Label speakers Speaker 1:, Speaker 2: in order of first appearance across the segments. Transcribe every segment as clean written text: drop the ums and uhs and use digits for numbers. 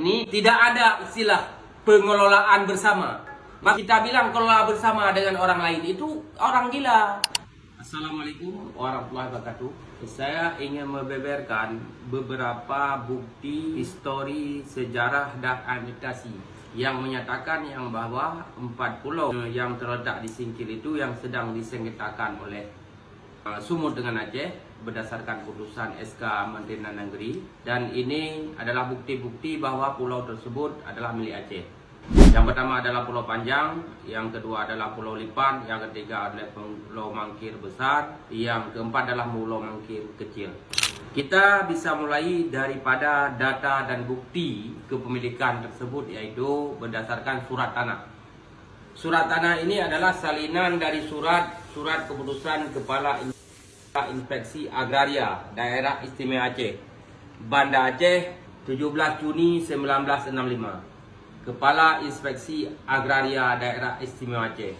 Speaker 1: ini tidak ada istilah pengelolaan bersama. Maka kita bilang kelola bersama dengan orang lain itu orang gila. Assalamualaikum warahmatullahi wabarakatuh. Saya ingin membeberkan beberapa bukti histori, sejarah dan adaptasi yang menyatakan yang bahwa 4 pulau yang terletak di Singkil itu yang sedang disengketakan oleh Sumut dengan Aceh berdasarkan putusan SK Menteri Dalam Negeri, dan ini adalah bukti-bukti bahwa pulau tersebut adalah milik Aceh. Yang pertama adalah Pulau Panjang, yang kedua adalah Pulau Lipan, yang ketiga adalah Pulau Mangkir Besar, yang keempat adalah Pulau Mangkir Kecil. Kita bisa mulai daripada data dan bukti kepemilikan tersebut, yaitu berdasarkan surat tanah. Surat tanah ini adalah salinan dari surat keputusan Kepala Inspeksi Agraria Daerah Istimewa Aceh, Banda Aceh, 17 Juni 1965. Kepala Inspeksi Agraria Daerah Istimewa Aceh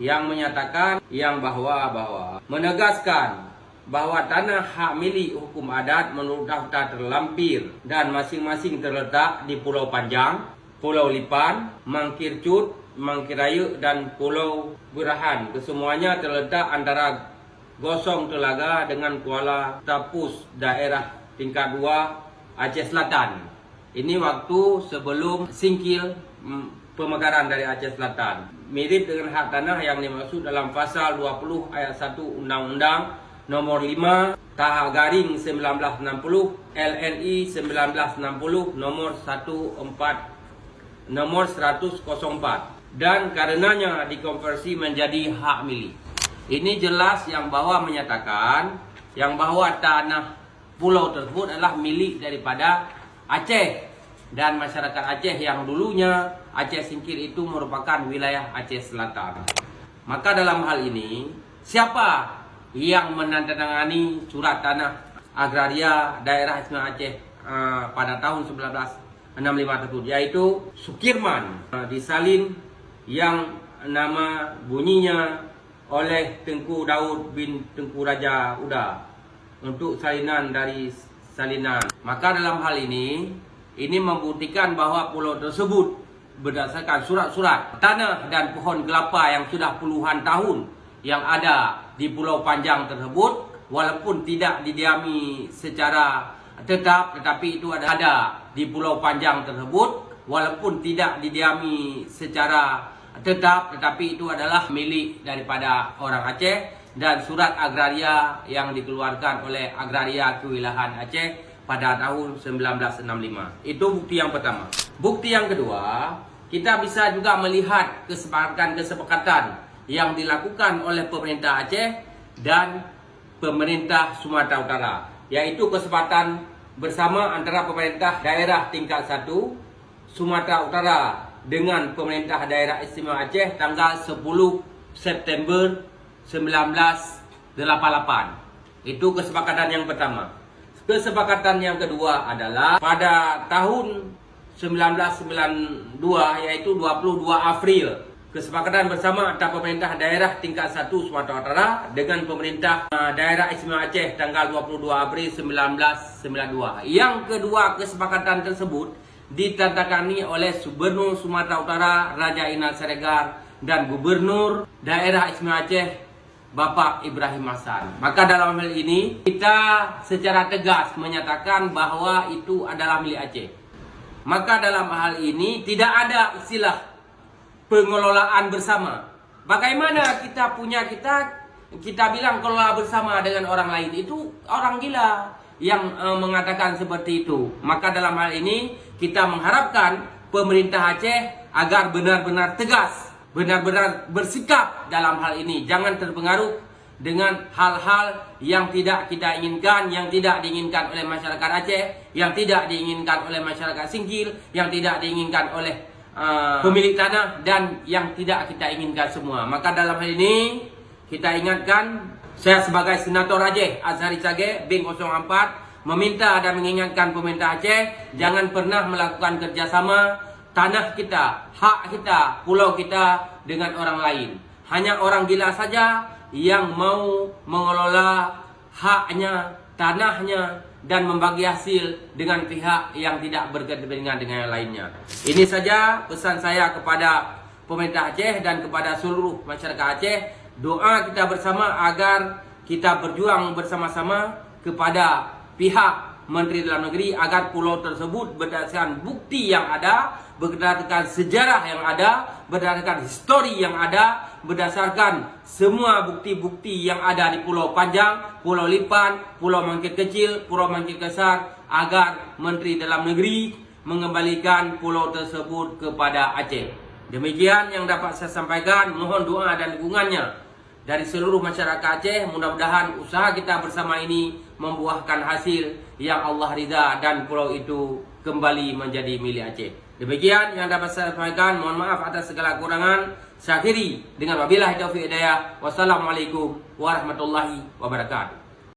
Speaker 1: yang menyatakan yang bahwa menegaskan bahwa tanah hak milik hukum adat menurut daftar terlampir dan masing-masing terletak di Pulau Panjang, Pulau Lipan, Mangkir Cut, Mangkir Raya dan Pulau Berahan. Kesemuanya terletak antara Gosong Telaga dengan Kuala Tapus, daerah tingkat 2 Aceh Selatan. Ini waktu sebelum Singkil pemekaran dari Aceh Selatan. Mirip dengan hak tanah yang dimaksud dalam pasal 20 ayat 1 Undang-Undang nomor 5 Tahap Garing 1960 LNI 1960 nomor 104 dan karenanya dikonversi menjadi hak milik. Ini jelas yang bahwa menyatakan yang bahwa tanah pulau tersebut adalah milik daripada Aceh dan masyarakat Aceh yang dulunya Aceh Singkil itu merupakan wilayah Aceh Selatan. Maka dalam hal ini siapa yang menandatangani surat tanah agraria daerah Istimewa Aceh pada tahun 1965 tersebut, yaitu Sukirman, disalin yang nama bunyinya oleh Tengku Daud bin Tengku Raja Uda untuk salinan dari salinan. Maka dalam hal ini membuktikan bahwa pulau tersebut berdasarkan surat-surat tanah dan pohon kelapa yang sudah puluhan tahun yang ada di Pulau Panjang tersebut, walaupun tidak didiami secara tetap, tetapi itu ada di Pulau Panjang tersebut, walaupun tidak didiami secara tetap, tetapi itu adalah milik daripada orang Aceh, dan surat agraria yang dikeluarkan oleh Agraria Kewilayahan Aceh pada tahun 1965. Itu bukti yang pertama. Bukti yang kedua, kita bisa juga melihat kesepakatan yang dilakukan oleh pemerintah Aceh dan pemerintah Sumatera Utara, yaitu kesepakatan bersama antara pemerintah daerah tingkat 1 Sumatera Utara dengan pemerintah daerah Istimewa Aceh tanggal 10 September 1988. Itu kesepakatan yang pertama. Kesepakatan yang kedua adalah pada tahun 1992, yaitu 22 April. Kesepakatan bersama antara pemerintah daerah tingkat 1 Sumatera Utara dengan pemerintah daerah Istimewa Aceh tanggal 22 April 1992. Yang kedua kesepakatan tersebut ditandatangani oleh Gubernur Sumatera Utara Raja Inal Siregar dan Gubernur daerah Istimewa Aceh Bapak Ibrahim Hasan. Maka dalam hal ini kita secara tegas menyatakan bahwa itu adalah milik Aceh. Maka dalam hal ini tidak ada istilah pengelolaan bersama. Bagaimana kita bilang kelola bersama dengan orang lain, itu orang gila yang mengatakan seperti itu. Maka dalam hal ini kita mengharapkan pemerintah Aceh agar benar-benar tegas, benar-benar bersikap dalam hal ini. Jangan terpengaruh dengan hal-hal yang tidak kita inginkan, yang tidak diinginkan oleh masyarakat Aceh, yang tidak diinginkan oleh masyarakat Singkil, yang tidak diinginkan oleh pemilik tanah, dan yang tidak kita inginkan semua. Maka dalam hal ini kita ingatkan, saya sebagai Senator Aceh Azhari Sage BIN 04 meminta dan mengingatkan pemerintah Aceh jangan pernah melakukan kerjasama tanah kita, hak kita, pulau kita dengan orang lain. Hanya orang gila saja yang mau mengelola haknya, tanahnya dan membagi hasil dengan pihak yang tidak berkepentingan dengan yang lainnya. Ini saja pesan saya kepada pemerintah Aceh dan kepada seluruh masyarakat Aceh. Doa kita bersama agar kita berjuang bersama-sama kepada pihak Menteri Dalam Negeri agar pulau tersebut berdasarkan bukti yang ada, berdasarkan sejarah yang ada, berdasarkan histori yang ada, berdasarkan semua bukti-bukti yang ada di Pulau Panjang, Pulau Lipan, Pulau Mangkit Kecil, Pulau Mangkit Besar, agar Menteri Dalam Negeri mengembalikan pulau tersebut kepada Aceh. Demikian yang dapat saya sampaikan. Mohon doa dan dukungannya dari seluruh masyarakat Aceh. Mudah-mudahan usaha kita bersama ini membuahkan hasil yang Allah ridha dan pulau itu kembali menjadi milik Aceh. Demikian yang dapat saya sampaikan. Mohon maaf atas segala kekurangan. Saya akhiri dengan wabillahi taufiq hidayah. Wassalamualaikum warahmatullahi wabarakatuh.